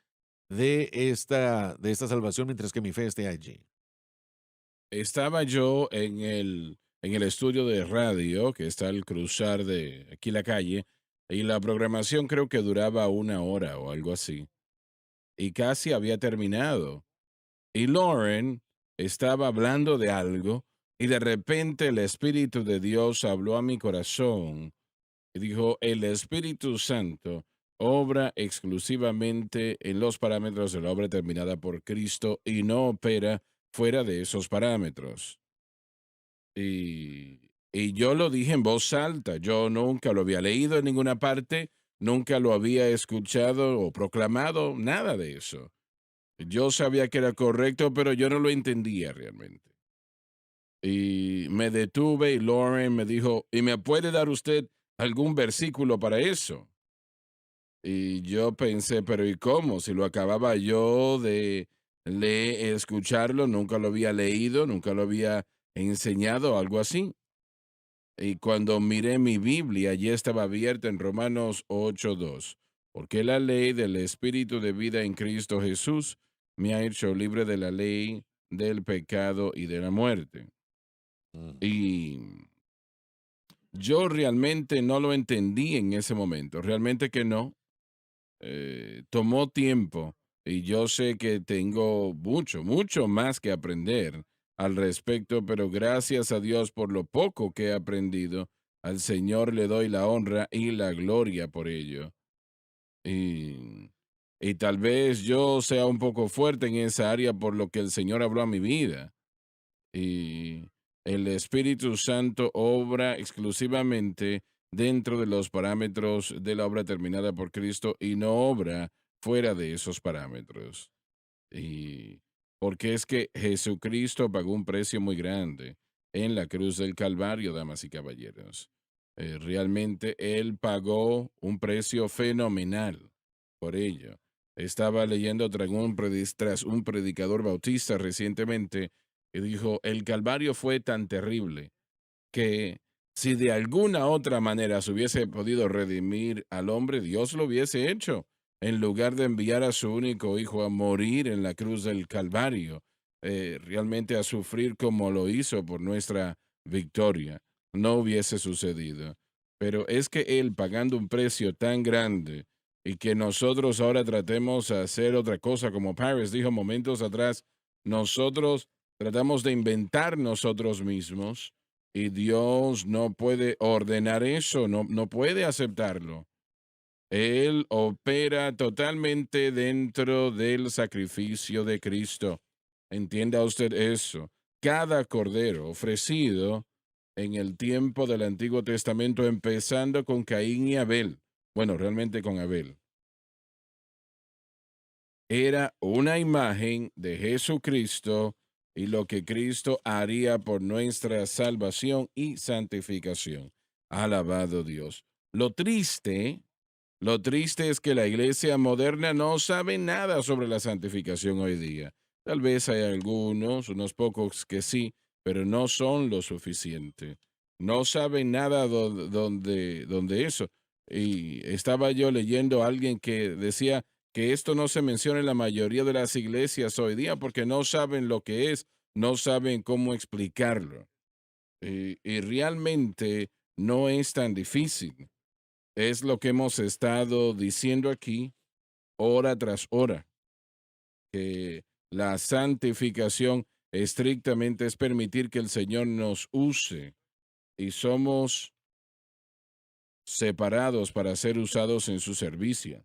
de esta salvación mientras que mi fe esté allí. Estaba yo en el estudio de radio, que está al cruzar de aquí la calle, y la programación creo que duraba 1 hora o algo así, y casi había terminado. Y Lauren estaba hablando de algo, y de repente el Espíritu de Dios habló a mi corazón y dijo, el Espíritu Santo obra exclusivamente en los parámetros de la obra terminada por Cristo y no opera fuera de esos parámetros. Y yo lo dije en voz alta, yo nunca lo había leído en ninguna parte, nunca lo había escuchado o proclamado, nada de eso. Yo sabía que era correcto, pero yo no lo entendía realmente. Y me detuve y Lauren me dijo, ¿y me puede dar usted algún versículo para eso? Y yo pensé, pero ¿y cómo? Si lo acababa yo de escucharlo, nunca lo había leído, nunca lo había enseñado, algo así. Y cuando miré mi Biblia, allí estaba abierta en Romanos 8:2. Porque la ley del Espíritu de vida en Cristo Jesús me ha hecho libre de la ley del pecado y de la muerte. Mm. Y yo realmente no lo entendí en ese momento, realmente que no. Tomó tiempo y yo sé que tengo mucho, mucho más que aprender al respecto, pero gracias a Dios por lo poco que he aprendido, al Señor le doy la honra y la gloria por ello. Y, y tal vez yo sea un poco fuerte en esa área por lo que el Señor habló a mi vida. Y el Espíritu Santo obra exclusivamente dentro de los parámetros de la obra terminada por Cristo y no obra fuera de esos parámetros. Y porque es que Jesucristo pagó un precio muy grande en la cruz del Calvario, damas y caballeros. Realmente Él pagó un precio fenomenal por ello. Estaba leyendo tras un predicador bautista recientemente y dijo, el Calvario fue tan terrible que si de alguna otra manera se hubiese podido redimir al hombre, Dios lo hubiese hecho, en lugar de enviar a su único hijo a morir en la cruz del Calvario, realmente a sufrir como lo hizo por nuestra victoria. No hubiese sucedido. Pero es que Él, pagando un precio tan grande, y que nosotros ahora tratemos de hacer otra cosa, como Paris dijo momentos atrás, nosotros tratamos de inventar nosotros mismos, y Dios no puede ordenar eso, no puede aceptarlo. Él opera totalmente dentro del sacrificio de Cristo. Entienda usted eso. Cada cordero ofrecido en el tiempo del Antiguo Testamento, empezando con Caín y Abel, bueno, realmente con Abel, era una imagen de Jesucristo y lo que Cristo haría por nuestra salvación y santificación. Alabado Dios. Lo triste, Lo triste es que la iglesia moderna no sabe nada sobre la santificación hoy día. Tal vez hay algunos, unos pocos que sí, pero no son lo suficiente. No saben nada donde eso. Y estaba yo leyendo a alguien que decía que esto no se menciona en la mayoría de las iglesias hoy día porque no saben lo que es, no saben cómo explicarlo. Y realmente no es tan difícil. Es lo que hemos estado diciendo aquí hora tras hora, que la santificación estrictamente es permitir que el Señor nos use y somos separados para ser usados en su servicio.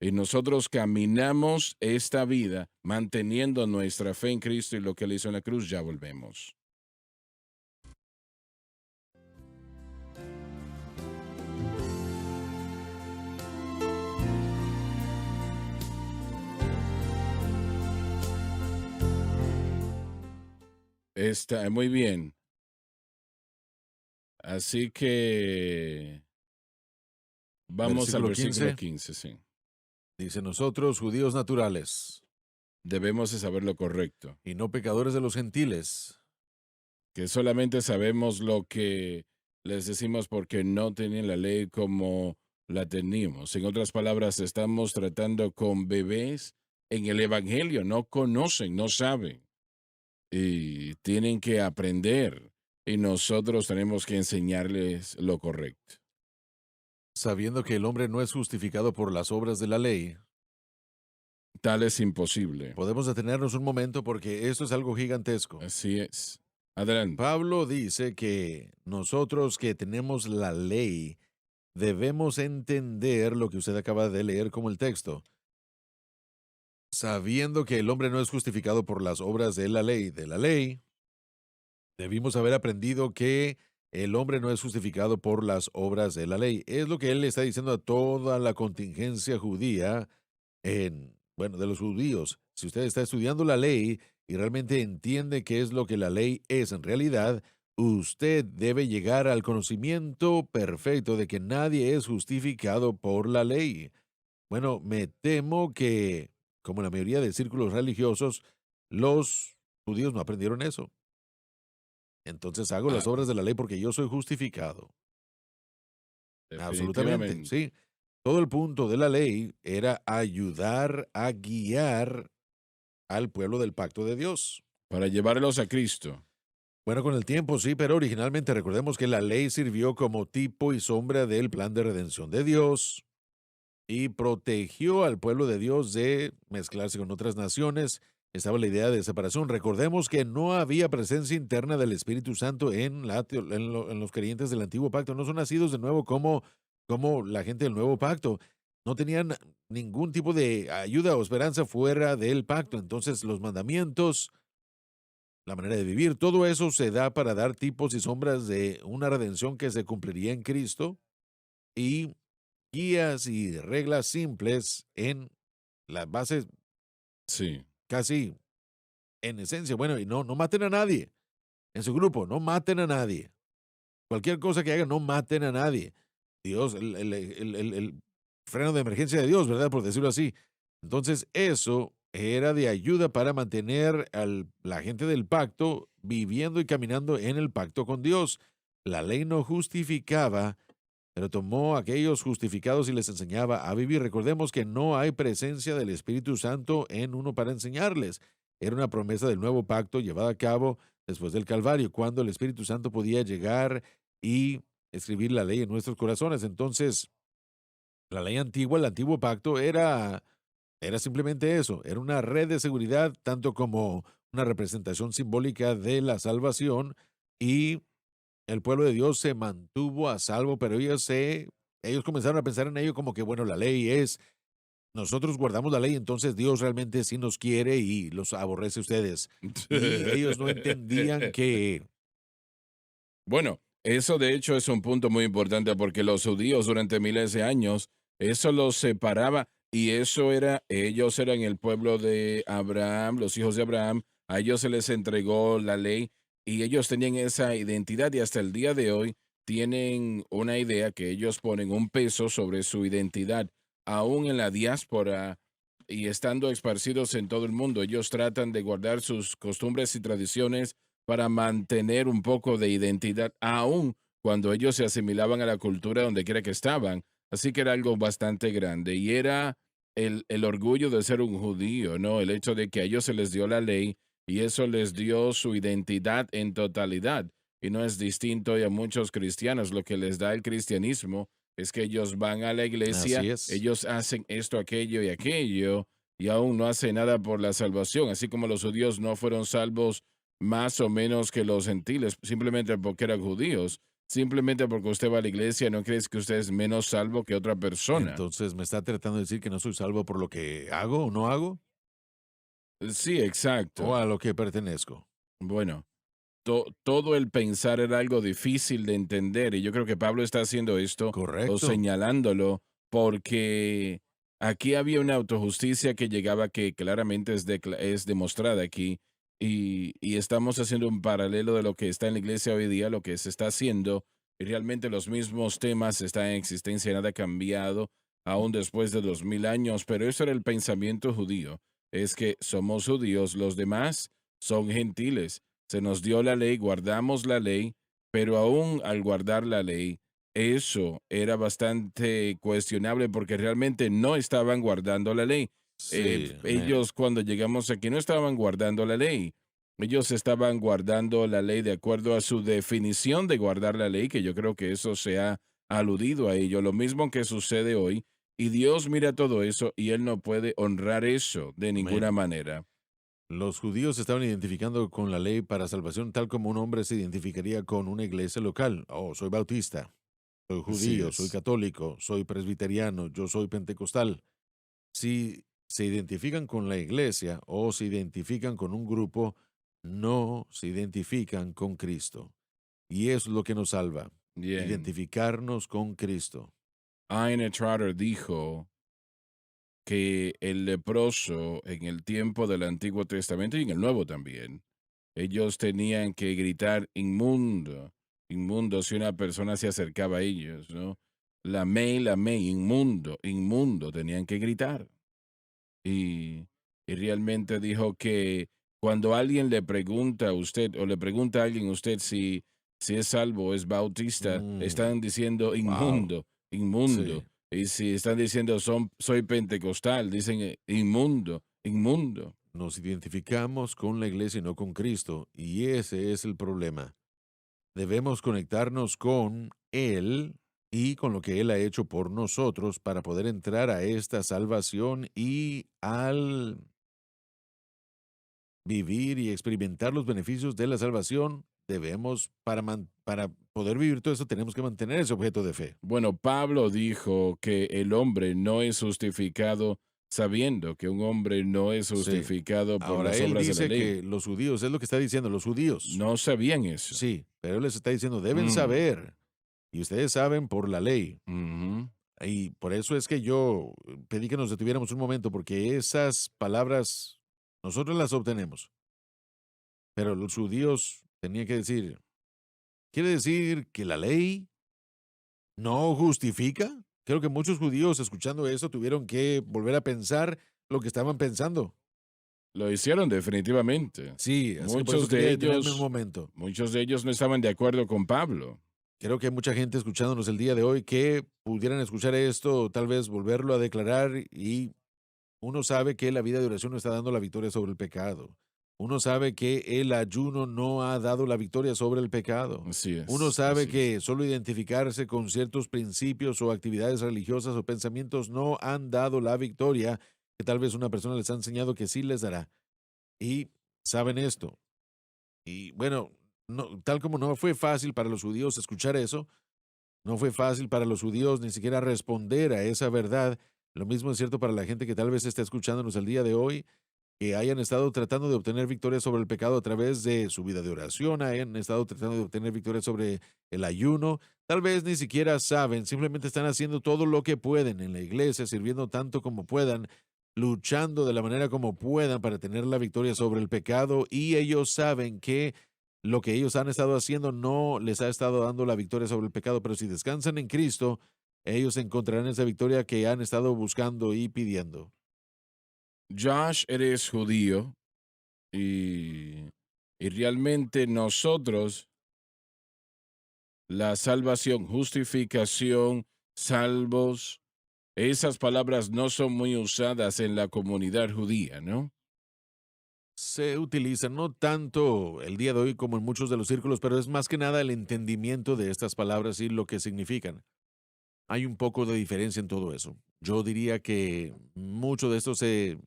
Y nosotros caminamos esta vida manteniendo nuestra fe en Cristo y lo que Él hizo en la cruz. Ya volvemos. Está muy bien. Así que vamos al Versículo versículo 15. 15, sí. Dice: nosotros, judíos naturales, Debemos de saber lo correcto, y no pecadores de los gentiles, que solamente sabemos lo que les decimos porque no tenían la ley como la teníamos. En otras palabras, estamos tratando con bebés en el Evangelio, no conocen, no saben, y tienen que aprender, y nosotros tenemos que enseñarles lo correcto. sabiendo que el hombre no es justificado por las obras de la ley. Tal es imposible. Podemos detenernos un momento porque esto es algo gigantesco. Así es. Adelante. Pablo dice que nosotros que tenemos la ley debemos entender lo que usted acaba de leer como el texto. Sabiendo que el hombre no es justificado por las obras de la ley, debimos haber aprendido que el hombre no es justificado por las obras de la ley. Es lo que él le está diciendo a toda la contingencia judía de los judíos. Si usted está estudiando la ley y realmente entiende qué es lo que la ley es en realidad, usted debe llegar al conocimiento perfecto de que nadie es justificado por la ley. Bueno, me temo que, como la mayoría de círculos religiosos, los judíos no aprendieron eso. Entonces hago las Ah, obras de la ley porque yo soy justificado. Absolutamente, definitivamente. sí. Todo el punto de la ley era ayudar a guiar al pueblo del pacto de Dios. Para llevarlos a Cristo. Bueno, con el tiempo sí, pero originalmente recordemos que la ley sirvió como tipo y sombra del plan de redención de Dios y protegió al pueblo de Dios de mezclarse con otras naciones. Estaba la idea de separación. Recordemos que no había presencia interna del Espíritu Santo en los creyentes del antiguo pacto. No son nacidos de nuevo como la gente del nuevo pacto. No tenían ningún tipo de ayuda o esperanza fuera del pacto. Entonces los mandamientos, la manera de vivir, todo eso se da para dar tipos y sombras de una redención que se cumpliría en Cristo y guías y reglas simples en las bases Sí. casi en esencia. Bueno, y no maten a nadie. En su grupo, no maten a nadie. Cualquier cosa que hagan, no maten a nadie. Dios, el freno de emergencia de Dios, ¿verdad? Por decirlo así. Entonces, eso era de ayuda para mantener a la gente del pacto viviendo y caminando en el pacto con Dios. La ley no justificaba, pero tomó a aquellos justificados y les enseñaba a vivir. Recordemos que no hay presencia del Espíritu Santo en uno para enseñarles. Era una promesa del nuevo pacto llevada a cabo después del Calvario, cuando el Espíritu Santo podía llegar y escribir la ley en nuestros corazones. Entonces, la ley antigua, el antiguo pacto, era simplemente eso, era una red de seguridad, tanto como una representación simbólica de la salvación, y el pueblo de Dios se mantuvo a salvo, pero ellos comenzaron a pensar en ello como que, bueno, la ley es, nosotros guardamos la ley, entonces Dios realmente sí nos quiere y los aborrece a ustedes. Y ellos no entendían que, Bueno, eso de hecho es un punto muy importante porque los judíos durante miles de años, eso los separaba y eso era, ellos eran el pueblo de Abraham, los hijos de Abraham, a ellos se les entregó la ley y ellos tenían esa identidad y hasta el día de hoy tienen una idea que ellos ponen un peso sobre su identidad, aún en la diáspora y estando esparcidos en todo el mundo. Ellos tratan de guardar sus costumbres y tradiciones para mantener un poco de identidad, aún cuando ellos se asimilaban a la cultura donde quiera que estaban. Así que era algo bastante grande y era el orgullo de ser un judío, ¿no? El hecho de que a ellos se les dio la ley y eso les dio su identidad en totalidad. Y no es distinto hoy a muchos cristianos. Lo que les da el cristianismo es que ellos van a la iglesia, Así es. ellos hacen esto, aquello y aquello, y aún no hacen nada por la salvación, así como los judíos no fueron salvos más o menos que los gentiles, simplemente porque eran judíos. Simplemente porque usted va a la iglesia, no crees que usted es menos salvo que otra persona. Entonces, ¿me está tratando de decir que no soy salvo por lo que hago o no hago? Sí, ¿O exacto. a lo que pertenezco? Bueno, todo el pensar era algo difícil de entender y yo creo que Pablo está haciendo esto o Correcto. señalándolo porque aquí había una autojusticia que llegaba que claramente es demostrada aquí y estamos haciendo un paralelo de lo que está en la iglesia hoy día, lo que se está haciendo y realmente los mismos temas están en existencia, nada ha cambiado aún después de 2000 años, pero eso era el pensamiento judío, es que somos judíos, los demás son gentiles, se nos dio la ley, guardamos la ley, pero aún al guardar la ley, eso era bastante cuestionable porque realmente no estaban guardando la ley. Sí, Ellos cuando llegamos aquí no estaban guardando la ley. Ellos estaban guardando la ley de acuerdo a su definición de guardar la ley, que yo creo que eso se ha aludido a ello. Lo mismo que sucede hoy. Y Dios mira todo eso y Él no puede honrar eso de ninguna amén. manera. Los judíos se estaban identificando con la ley para salvación tal como un hombre se identificaría con una iglesia local. Oh, soy bautista, soy Así judío, soy es. católico, soy presbiteriano, yo soy pentecostal. Si se identifican con la iglesia o se identifican con un grupo, no se identifican con Cristo. Y eso es lo que nos salva, Bien. identificarnos con Cristo. Aine Trotter dijo que el leproso en el tiempo del Antiguo Testamento y en el Nuevo también, ellos tenían que gritar inmundo, inmundo si una persona se acercaba a ellos, ¿no? La mey, inmundo, inmundo, tenían que gritar. Y realmente dijo que cuando alguien le pregunta a usted o le pregunta a alguien a usted si es salvo o es bautista, Mm, están diciendo wow, inmundo, sí. inmundo. Y si están diciendo soy pentecostal, dicen inmundo, inmundo. Nos identificamos con la iglesia y no con Cristo. Y ese es el problema. Debemos conectarnos con Él y con lo que Él ha hecho por nosotros para poder entrar a esta salvación y al vivir y experimentar los beneficios de la salvación, debemos, para poder vivir todo eso, tenemos que mantener ese objeto de fe. Bueno, Pablo dijo que el hombre no es justificado sabiendo que un hombre no es Sí. justificado por Ahora, las Él obras de la dice ley. que los judíos, es lo que está diciendo, los judíos, No sabían eso. sí, pero Él les está diciendo, deben Mm, saber, y ustedes saben por la ley. ujú. Y por eso es que yo pedí que nos detuviéramos un momento, porque esas palabras nosotros las obtenemos, pero los judíos tenían que decir, ¿quiere decir que la ley no justifica? Creo que muchos judíos escuchando eso tuvieron que volver a pensar lo que estaban pensando. Lo hicieron definitivamente. Sí, así que por eso Muchos quería de detenerme un ellos, momento. muchos de ellos no estaban de acuerdo con Pablo. Creo que hay mucha gente escuchándonos el día de hoy que pudieran escuchar esto, o tal vez volverlo a declarar y uno sabe que la vida de oración no está dando la victoria sobre el pecado. Uno sabe que el ayuno no ha dado la victoria sobre el pecado. Así Uno es, sabe así es. que solo identificarse con ciertos principios o actividades religiosas o pensamientos no han dado la victoria que tal vez una persona les ha enseñado que sí les dará. Y saben esto. Y bueno, tal como no fue fácil para los judíos escuchar eso, no fue fácil para los judíos ni siquiera responder a esa verdad. Lo mismo es cierto para la gente que tal vez está escuchándonos el día de hoy, que hayan estado tratando de obtener victoria sobre el pecado a través de su vida de oración, hayan estado tratando de obtener victoria sobre el ayuno. Tal vez ni siquiera saben, simplemente están haciendo todo lo que pueden en la iglesia, sirviendo tanto como puedan, luchando de la manera como puedan para tener la victoria sobre el pecado y ellos saben que lo que ellos han estado haciendo no les ha estado dando la victoria sobre el pecado, pero si descansan en Cristo, ellos encontrarán esa victoria que han estado buscando y pidiendo. Josh, eres judío y realmente nosotros, la salvación, justificación, salvos, esas palabras no son muy usadas en la comunidad judía, ¿no? Se utiliza no tanto el día de hoy como en muchos de los círculos, pero es más que nada el entendimiento de estas palabras y lo que significan. Hay un poco de diferencia en todo eso. Yo diría que mucho de esto se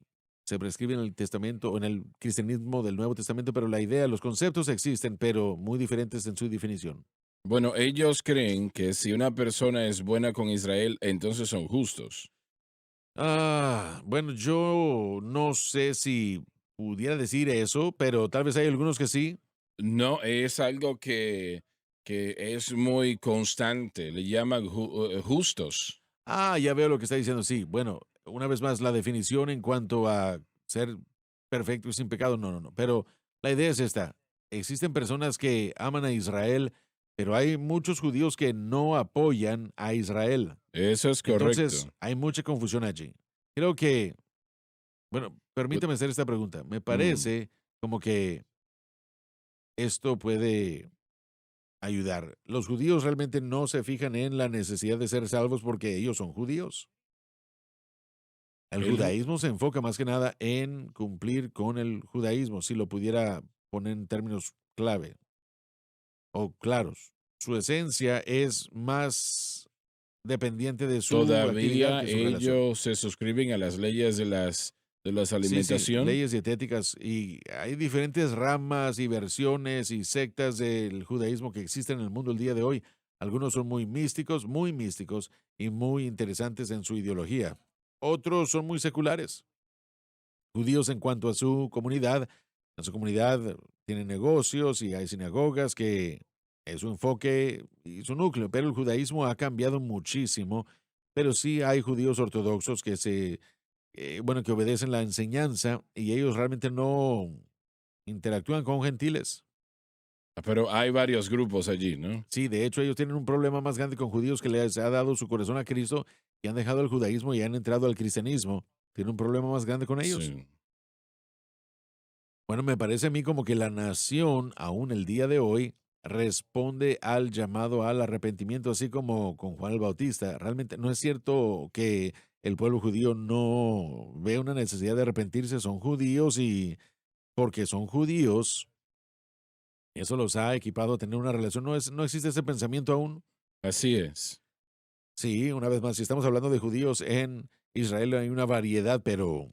prescribe en el Testamento, en el cristianismo del Nuevo Testamento, pero la idea, los conceptos existen, pero muy diferentes en su definición. Bueno, ellos creen que si una persona es buena con Israel, entonces son justos. Bueno, yo no sé si pudiera decir eso, pero tal vez hay algunos que sí. No, es algo que es muy constante, le llaman justos. Ya veo lo que está diciendo. Sí, bueno, una vez más, la definición en cuanto a ser perfecto y sin pecado, no, no, no. Pero la idea es esta. Existen personas que aman a Israel, pero hay muchos judíos que no apoyan a Israel. Eso es Entonces, correcto. hay mucha confusión allí. Creo que, bueno, Bu- permítame hacer esta pregunta. Me mm, parece como que esto puede ayudar. Los judíos realmente no se fijan en la necesidad de ser salvos porque ellos son judíos. El el ju- judaísmo se enfoca más que nada en cumplir con el judaísmo, si lo pudiera poner en términos clave o claros. Su esencia es más dependiente de su actividad Todavía que su relación. ellos se suscriben a las leyes de las Sí, sí, alimentación. leyes dietéticas y hay diferentes ramas y versiones y sectas del judaísmo que existen en el mundo el día de hoy. Algunos son muy místicos y muy interesantes en su ideología. Otros son muy seculares. Judíos en cuanto a su comunidad. En su comunidad tienen negocios y hay sinagogas que es su enfoque y su núcleo, pero el judaísmo ha cambiado muchísimo, pero sí hay judíos ortodoxos que bueno, que obedecen la enseñanza y ellos realmente no interactúan con gentiles. Pero hay varios grupos allí, ¿no? Sí, de hecho ellos tienen un problema más grande con judíos que les ha dado su corazón a Cristo y han dejado el judaísmo y han entrado al cristianismo. Tienen un problema más grande con ellos. Sí. Bueno, me parece a mí como que la nación, aún el día de hoy, responde al llamado al arrepentimiento, así como con Juan el Bautista. Realmente no es cierto que el pueblo judío no ve una necesidad de arrepentirse, son judíos y porque son judíos, eso los ha equipado a tener una relación. No existe ese pensamiento aún. Así es. Sí, una vez más, si estamos hablando de judíos en Israel hay una variedad, pero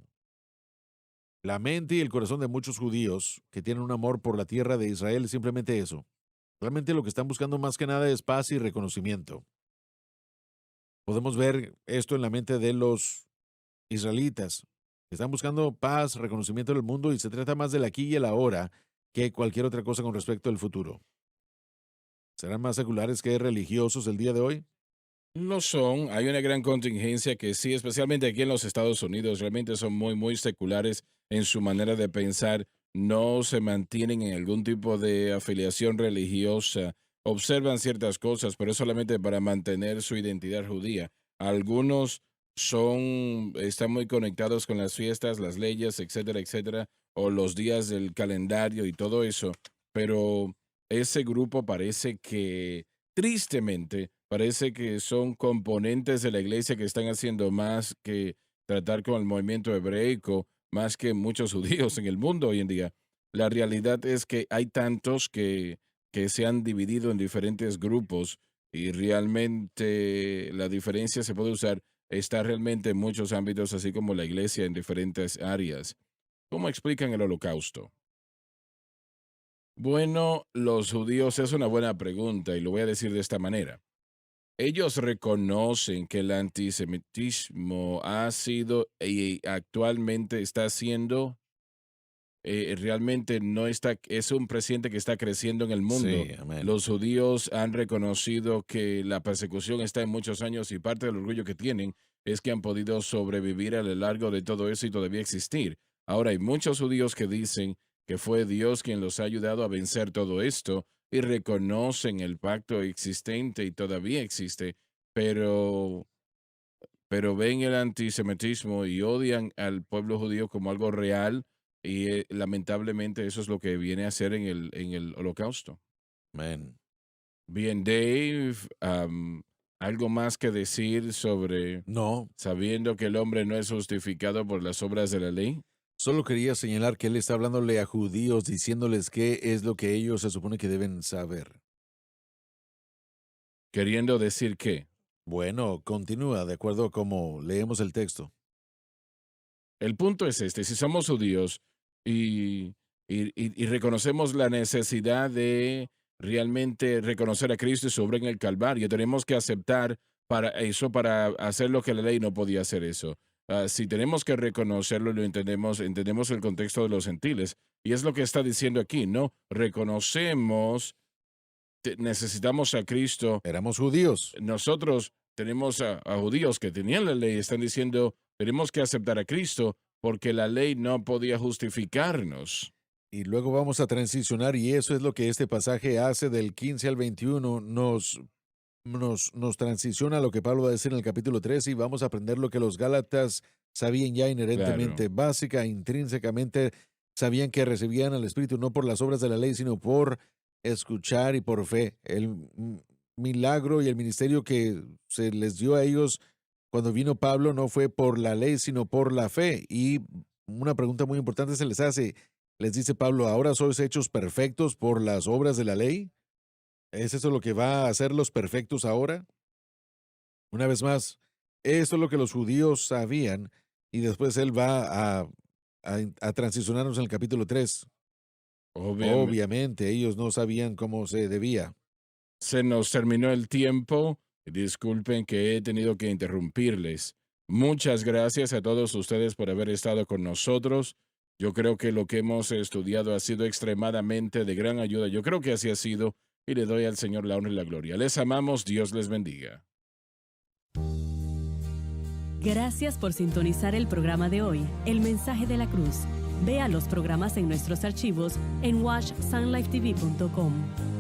la mente y el corazón de muchos judíos que tienen un amor por la tierra de Israel es simplemente eso. Realmente lo que están buscando más que nada es paz y reconocimiento. Podemos ver esto en la mente de los israelitas. Están buscando paz, reconocimiento del mundo y se trata más del aquí y el ahora que cualquier otra cosa con respecto al futuro. ¿Serán más seculares que religiosos el día de hoy? Lo son. Hay una gran contingencia que sí, especialmente aquí en los Estados Unidos, realmente son muy, muy seculares en su manera de pensar. No se mantienen en algún tipo de afiliación religiosa. Observan ciertas cosas, pero es solamente para mantener su identidad judía. Algunos están muy conectados con las fiestas, las leyes, etcétera, etcétera, o los días del calendario y todo eso. Pero ese grupo parece que, tristemente, parece que son componentes de la iglesia que están haciendo más que tratar con el movimiento hebraico, más que muchos judíos en el mundo hoy en día. La realidad es que hay tantos que se han dividido en diferentes grupos y realmente la diferencia se puede usar, está realmente en muchos ámbitos, así como la iglesia en diferentes áreas. ¿Cómo explican el holocausto? Bueno, los judíos es una buena pregunta y lo voy a decir de esta manera. Ellos reconocen que el antisemitismo ha sido y actualmente está siendo, realmente no está, es un presidente que está creciendo en el mundo. Sí, amén. Los judíos han reconocido que la persecución está en muchos años y parte del orgullo que tienen es que han podido sobrevivir a lo largo de todo eso y todavía existir. Ahora hay muchos judíos que dicen que fue Dios quien los ha ayudado a vencer todo esto y reconocen el pacto existente y todavía existe, pero ven el antisemitismo y odian al pueblo judío como algo real y lamentablemente eso es lo que viene a ser en el holocausto. Amén. Bien, Dave, algo más que decir sobre No, sabiendo que el hombre no es justificado por las obras de la ley. solo quería señalar que él está hablándole a judíos, diciéndoles qué es lo que ellos se supone que deben saber. Queriendo decir que Bueno, continúa, de acuerdo a cómo leemos el texto. el punto es este, si somos judíos y reconocemos la necesidad de realmente reconocer a Cristo y su obra en el Calvario, tenemos que aceptar para eso, para hacer lo que la ley no podía hacer eso. Si tenemos que reconocerlo, lo entendemos el contexto de los gentiles. Y es lo que está diciendo aquí, ¿no? Reconocemos, necesitamos a Cristo. Éramos judíos. Nosotros tenemos a judíos que tenían la ley, están diciendo, tenemos que aceptar a Cristo porque la ley no podía justificarnos. Y luego vamos a transicionar y eso es lo que este pasaje hace del 15 al 21. Nos transiciona a lo que Pablo va a decir en el capítulo 3 y vamos a aprender lo que los Gálatas sabían ya inherentemente, básica, intrínsecamente, sabían que recibían al Espíritu no por las obras de la ley, sino por escuchar y por fe. El milagro y el ministerio que se les dio a ellos cuando vino Pablo no fue por la ley, sino por la fe. Y una pregunta muy importante se les hace. Les dice Pablo, ¿ahora sois hechos perfectos por las obras de la ley? ¿Es eso lo que va a hacer los perfectos ahora? Una vez más, esto es lo que los judíos sabían y después él va a transicionarnos en el capítulo 3. Obviamente, ellos no sabían cómo se debía. Se nos terminó el tiempo. Disculpen que he tenido que interrumpirles. Muchas gracias a todos ustedes por haber estado con nosotros. Yo creo que lo que hemos estudiado ha sido extremadamente de gran ayuda. Yo creo que así ha sido y le doy al Señor la honra y la gloria. Les amamos. Dios les bendiga. Gracias por sintonizar el programa de hoy, El Mensaje de la Cruz. Vea los programas en nuestros archivos en watchsunlifetv.com.